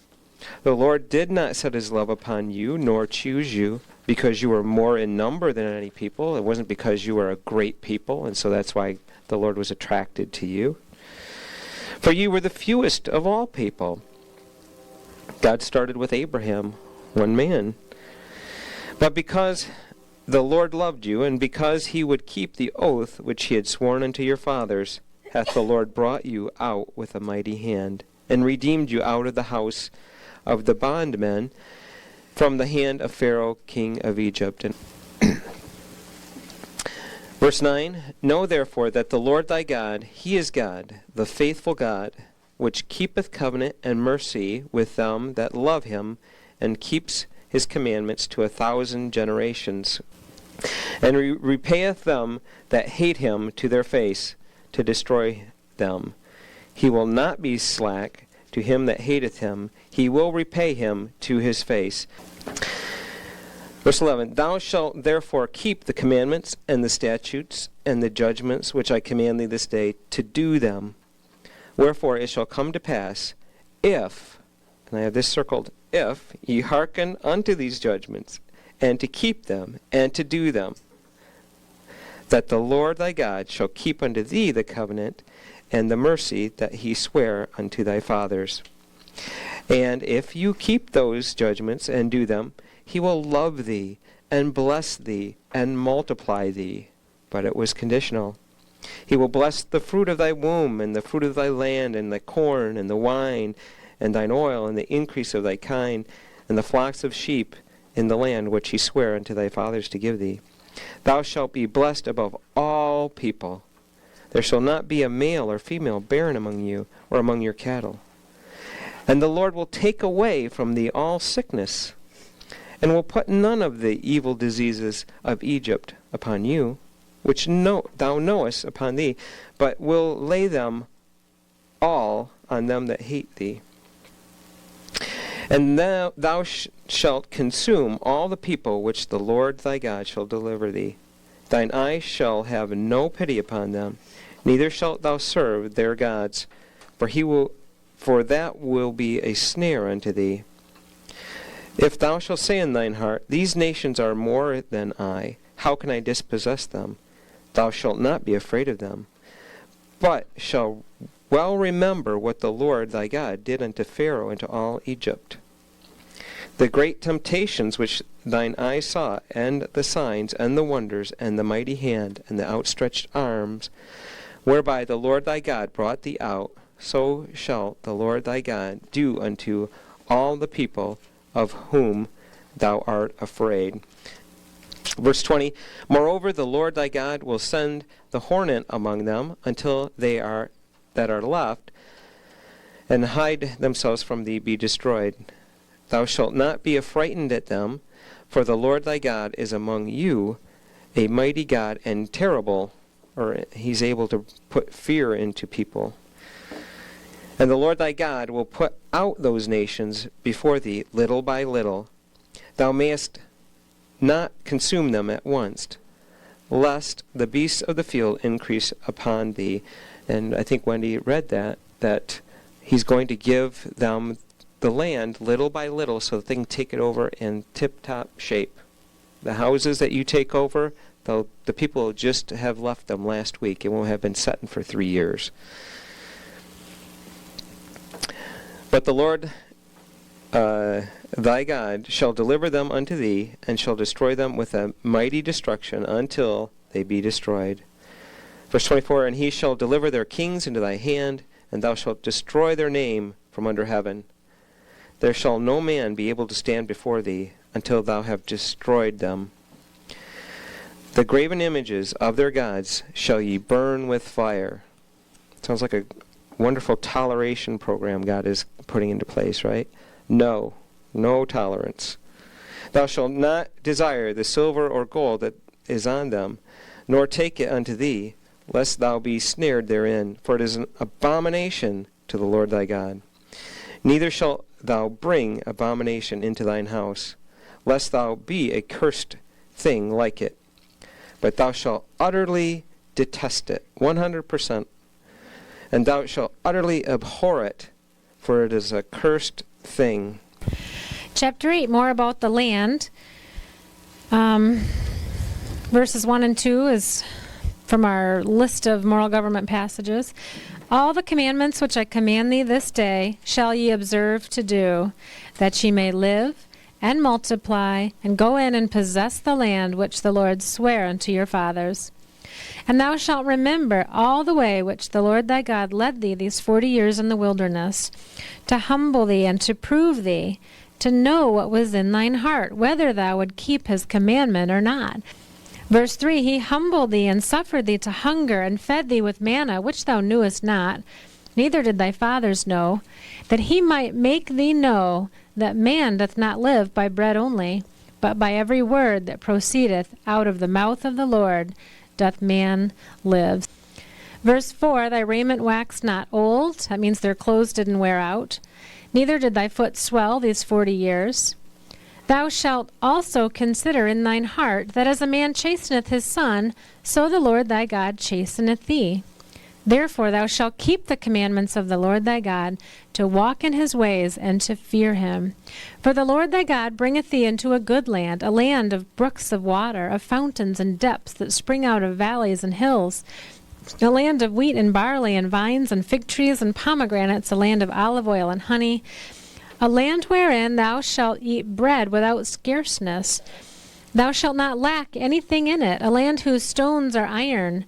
The Lord did not set his love upon you, nor choose you, because you were more in number than any people. It wasn't because you were a great people, and so that's why the Lord was attracted to you. For you were the fewest of all people. God started with Abraham, 1 man. But because the Lord loved you, and because he would keep the oath which he had sworn unto your fathers, hath the Lord brought you out with a mighty hand, and redeemed you out of the house of the bondmen, from the hand of Pharaoh king of Egypt. And Verse 9, Know therefore that the Lord thy God, he is God, the faithful God, which keepeth covenant and mercy with them that love him, and keeps his commandments to 1,000 generations, and repayeth them that hate him to their face, to destroy them. He will not be slack to him that hateth him, he will repay him to his face. Verse 11, Thou shalt therefore keep the commandments and the statutes and the judgments which I command thee this day, to do them. Wherefore it shall come to pass, if, and I have this circled, if ye hearken unto these judgments, and to keep them, and to do them, that the Lord thy God shall keep unto thee the covenant and the mercy that he sware unto thy fathers. And if you keep those judgments and do them, he will love thee, and bless thee, and multiply thee. But it was conditional. He will bless the fruit of thy womb, and the fruit of thy land, and the corn, and the wine, and thine oil, and the increase of thy kine, and the flocks of sheep in the land which he sware unto thy fathers to give thee. Thou shalt be blessed above all people. There shall not be a male or female barren among you, or among your cattle. And the Lord will take away from thee all sickness, and will put none of the evil diseases of Egypt upon you, which thou knowest upon thee, but will lay them all on them that hate thee. And thou shalt consume all the people which the Lord thy God shall deliver thee. Thine eyes shall have no pity upon them, neither shalt thou serve their gods, for that will be a snare unto thee. If thou shalt say in thine heart, These nations are more than I, how can I dispossess them? Thou shalt not be afraid of them, but shalt well remember what the Lord thy God did unto Pharaoh and to all Egypt. The great temptations which thine eyes saw, and the signs, and the wonders, and the mighty hand, and the outstretched arms, whereby the Lord thy God brought thee out, so shall the Lord thy God do unto all the people of whom thou art afraid. Verse 20, Moreover, the Lord thy God will send the hornet among them until that are left, and hide themselves from thee, be destroyed. Thou shalt not be affrighted at them, for the Lord thy God is among you, a mighty God and terrible, or he's able to put fear into people. And the Lord thy God will put out those nations before thee little by little. Thou mayest not consume them at once, lest the beasts of the field increase upon thee. And I think Wendy read that he's going to give them the land little by little so that they can take it over in tip-top shape. The houses that you take over, the people just have left them last week. It won't have been setting for 3 years. But the Lord thy God shall deliver them unto thee, and shall destroy them with a mighty destruction until they be destroyed. Verse 24, And he shall deliver their kings into thy hand, and thou shalt destroy their name from under heaven. There shall no man be able to stand before thee until thou have destroyed them. The graven images of their gods shall ye burn with fire. Sounds like a wonderful toleration program God is putting into place, right? No tolerance. Thou shalt not desire the silver or gold that is on them, nor take it unto thee, lest thou be snared therein, for it is an abomination to the Lord thy God. Neither shalt thou bring abomination into thine house, lest thou be a cursed thing like it. But thou shalt utterly detest it, 100%. And thou shalt utterly abhor it, for it is a cursed thing. Chapter 8, more about the land. Verses 1 and 2 is from our list of moral government passages. All the commandments which I command thee this day shall ye observe to do, that ye may live and multiply, and go in and possess the land which the Lord sware unto your fathers. And thou shalt remember all the way which the Lord thy God led thee these 40 years in the wilderness, to humble thee and to prove thee, to know what was in thine heart, whether thou would keep his commandment or not. Verse 3, He humbled thee and suffered thee to hunger, and fed thee with manna, which thou knewest not, neither did thy fathers know, that he might make thee know that man doth not live by bread only, but by every word that proceedeth out of the mouth of the Lord doth man live. Verse 4, thy raiment waxed not old. That means their clothes didn't wear out. Neither did thy foot swell these 40 years. Thou shalt also consider in thine heart that as a man chasteneth his son, so the Lord thy God chasteneth thee. Therefore thou shalt keep the commandments of the Lord thy God, to walk in his ways and to fear him. For the Lord thy God bringeth thee into a good land, a land of brooks of water, of fountains and depths that spring out of valleys and hills, a land of wheat and barley and vines and fig trees and pomegranates, a land of olive oil and honey, a land wherein thou shalt eat bread without scarceness. Thou shalt not lack anything in it, a land whose stones are iron,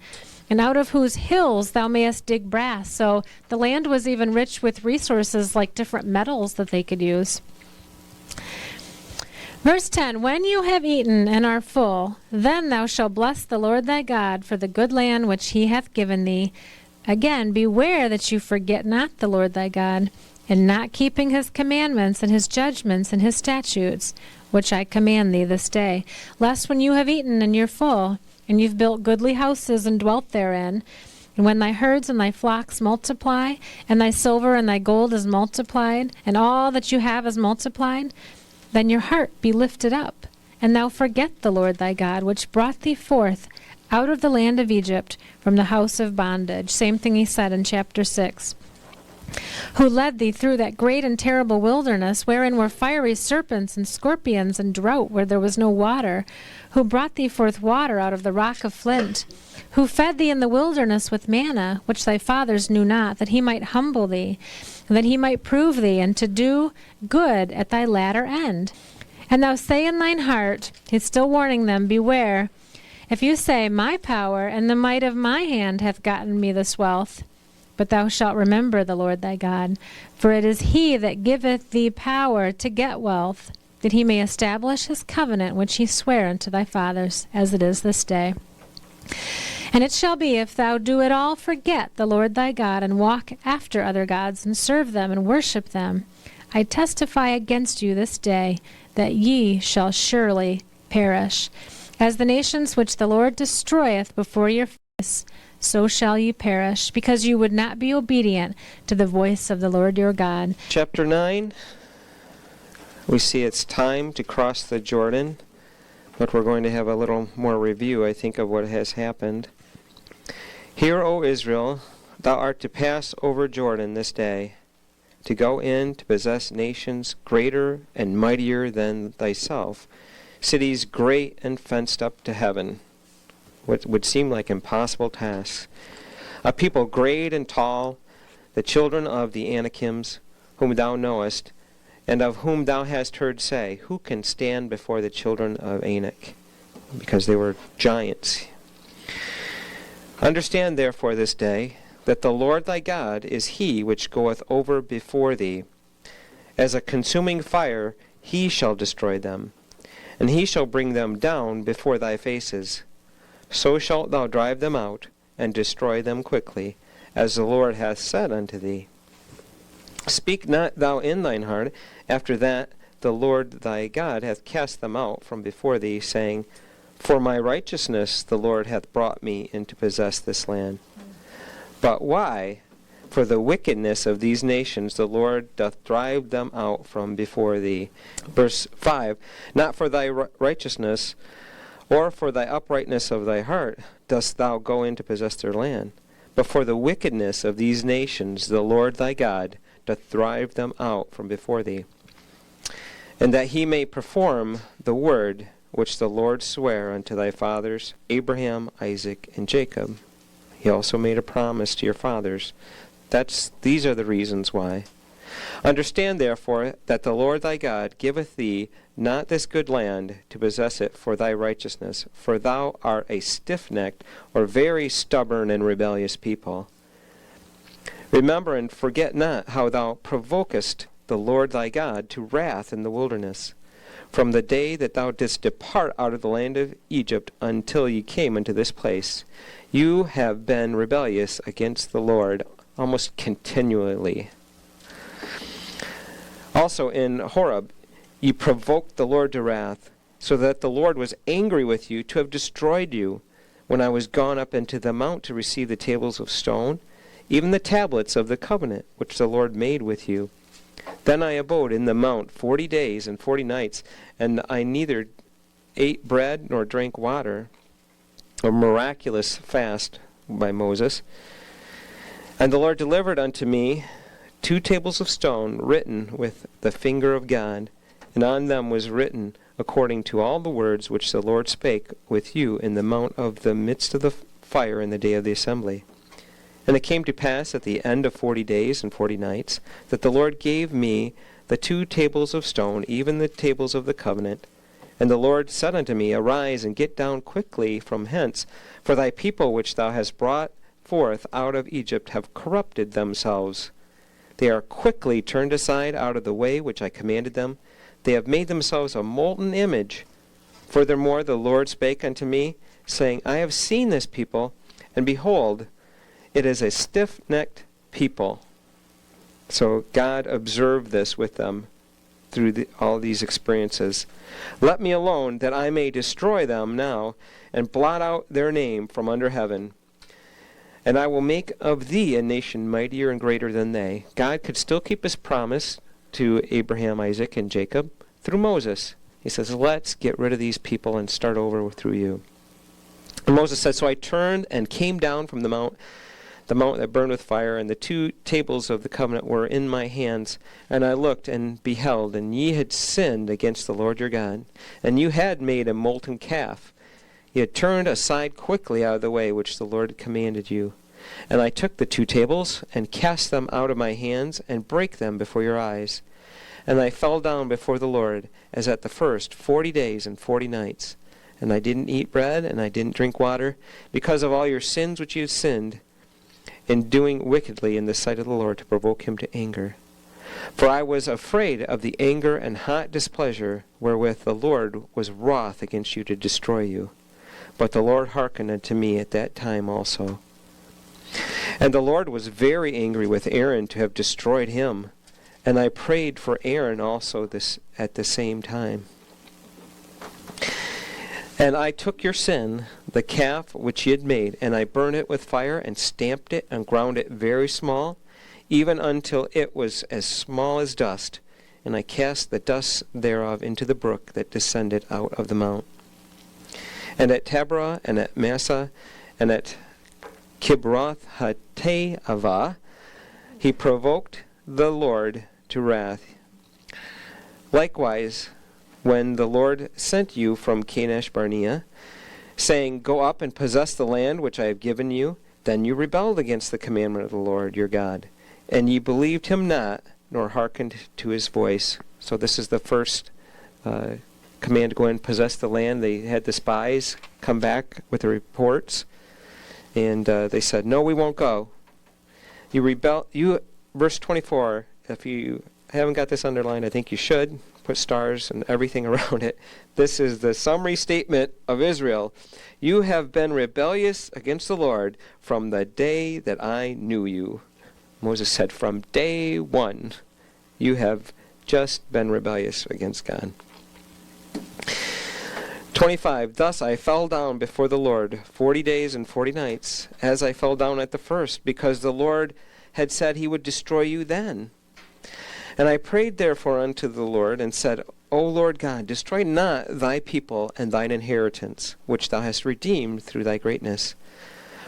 and out of whose hills thou mayest dig brass. So the land was even rich with resources like different metals that they could use. Verse 10, when you have eaten and are full, then thou shalt bless the Lord thy God for the good land which he hath given thee. Again, beware that you forget not the Lord thy God, in not keeping his commandments and his judgments and his statutes, which I command thee this day, lest when you have eaten and you're full, and you've built goodly houses and dwelt therein, and when thy herds and thy flocks multiply, and thy silver and thy gold is multiplied, and all that you have is multiplied, then your heart be lifted up, and thou forget the Lord thy God, which brought thee forth out of the land of Egypt from the house of bondage. Same thing he said in chapter 6. Who led thee through that great and terrible wilderness, wherein were fiery serpents and scorpions and drought where there was no water, who brought thee forth water out of the rock of flint, who fed thee in the wilderness with manna, which thy fathers knew not, that he might humble thee, and that he might prove thee, and to do good at thy latter end. And thou say in thine heart, he's still warning them, beware, if you say, my power and the might of my hand hath gotten me this wealth, but thou shalt remember the Lord thy God, for it is he that giveth thee power to get wealth, that he may establish his covenant which he sware unto thy fathers, as it is this day. And it shall be, if thou do at all forget the Lord thy God, and walk after other gods, and serve them, and worship them, I testify against you this day, that ye shall surely perish. As the nations which the Lord destroyeth before your face, so shall ye perish, because you would not be obedient to the voice of the Lord your God. Chapter 9, we see it's time to cross the Jordan, but we're going to have a little more review, I think, of what has happened. Hear, O Israel, thou art to pass over Jordan this day, to go in to possess nations greater and mightier than thyself, cities great and fenced up to heaven, what would seem like impossible tasks. A people great and tall, the children of the Anakims, whom thou knowest, and of whom thou hast heard say, who can stand before the children of Anak? Because they were giants. Understand therefore this day, that the Lord thy God is he which goeth over before thee. As a consuming fire he shall destroy them, and he shall bring them down before thy faces. So shalt thou drive them out, and destroy them quickly, as the Lord hath said unto thee. Speak not thou in thine heart, after that the Lord thy God hath cast them out from before thee, saying, For my righteousness the Lord hath brought me in to possess this land. But why? For the wickedness of these nations the Lord doth drive them out from before thee. Verse 5, Not for thy righteousness, or for thy uprightness of thy heart, dost thou go in to possess their land, but for the wickedness of these nations the Lord thy God doth drive them out from before thee, and that he may perform the word which the Lord sware unto thy fathers, Abraham, Isaac, and Jacob. He also made a promise to your fathers. These are the reasons why. Understand therefore that the Lord thy God giveth thee not this good land to possess it for thy righteousness, for thou art a stiff-necked or very stubborn and rebellious people. Remember and forget not how thou provokest the Lord thy God to wrath in the wilderness, from the day that thou didst depart out of the land of Egypt until ye came into this place. You have been rebellious against the Lord almost continually. Also in Horeb ye provoked the Lord to wrath, so that the Lord was angry with you to have destroyed you, when I was gone up into the mount to receive the tables of stone, even the tablets of the covenant which the Lord made with you. Then I abode in the mount 40 days and 40 nights, and I neither ate bread nor drank water. A miraculous fast by Moses. And the Lord delivered unto me 2 tables of stone written with the finger of God, and on them was written according to all the words which the Lord spake with you in the mount of the midst of the fire in the day of the assembly. And it came to pass at the end of 40 days and 40 nights that the Lord gave me the 2 tables of stone, even the tables of the covenant. And the Lord said unto me, Arise, and get down quickly from hence, for thy people which thou hast brought forth out of Egypt have corrupted themselves. They are quickly turned aside out of the way which I commanded them. They have made themselves a molten image. Furthermore the Lord spake unto me, saying, I have seen this people, and behold, it is a stiff-necked people. So God observed this with them through all these experiences. Let me alone, that I may destroy them now, and blot out their name from under heaven. And I will make of thee a nation mightier and greater than they. God could still keep his promise to Abraham, Isaac, and Jacob through Moses. He says, let's get rid of these people and start over through you. And Moses said, So I turned and came down from the mount that burned with fire, and the 2 tables of the covenant were in my hands. And I looked and beheld, and ye had sinned against the Lord your God, and you had made a molten calf. Ye had turned aside quickly out of the way which the Lord commanded you. And I took the 2 tables, and cast them out of my hands, and brake them before your eyes. And I fell down before the Lord, as at the first 40 days and 40 nights. And I didn't eat bread, and I didn't drink water, because of all your sins which you had sinned, in doing wickedly in the sight of the Lord to provoke him to anger. For I was afraid of the anger and hot displeasure wherewith the Lord was wroth against you to destroy you. But the Lord hearkened unto me at that time also. And the Lord was very angry with Aaron to have destroyed him. And I prayed for Aaron also at the same time. And I took your sin, the calf which ye had made, and I burned it with fire, and stamped it, and ground it very small, even until it was as small as dust. And I cast the dust thereof into the brook that descended out of the mount. And at Taberah, and at Massah, and at Kibroth Hattaavah, he provoked the Lord to wrath. Likewise, when the Lord sent you from Kadesh Barnea, saying, Go up and possess the land which I have given you, then you rebelled against the commandment of the Lord your God, and ye believed him not, nor hearkened to his voice. So this is the first command to go and possess the land. They had the spies come back with the reports, and they said, No, we won't go. Verse 24, if you haven't got this underlined, I think you should. Put stars and everything around it. This is the summary statement of Israel. You have been rebellious against the Lord from the day that I knew you. Moses said, from day one, you have just been rebellious against God. 25, Thus I fell down before the Lord 40 days and 40 nights, as I fell down at the first, because the Lord had said he would destroy you then. And I prayed therefore unto the Lord, and said, O Lord God, destroy not thy people and thine inheritance, which thou hast redeemed through thy greatness,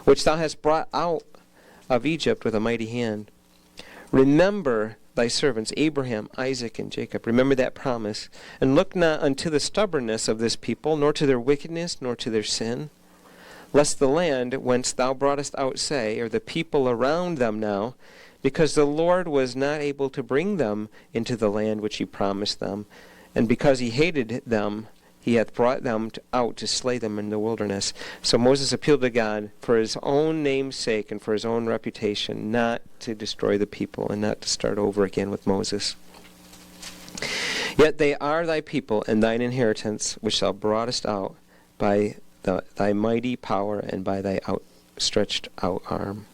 which thou hast brought out of Egypt with a mighty hand. Remember thy servants Abraham, Isaac, and Jacob. Remember that promise. And look not unto the stubbornness of this people, nor to their wickedness, nor to their sin, lest the land whence thou broughtest out say, or the people around them now, because the Lord was not able to bring them into the land which he promised them, and because he hated them, he hath brought them out to slay them in the wilderness. So Moses appealed to God for his own name's sake and for his own reputation, not to destroy the people and not to start over again with Moses. Yet they are thy people and thine inheritance, which thou broughtest out by thy mighty power and by thy outstretched out arm.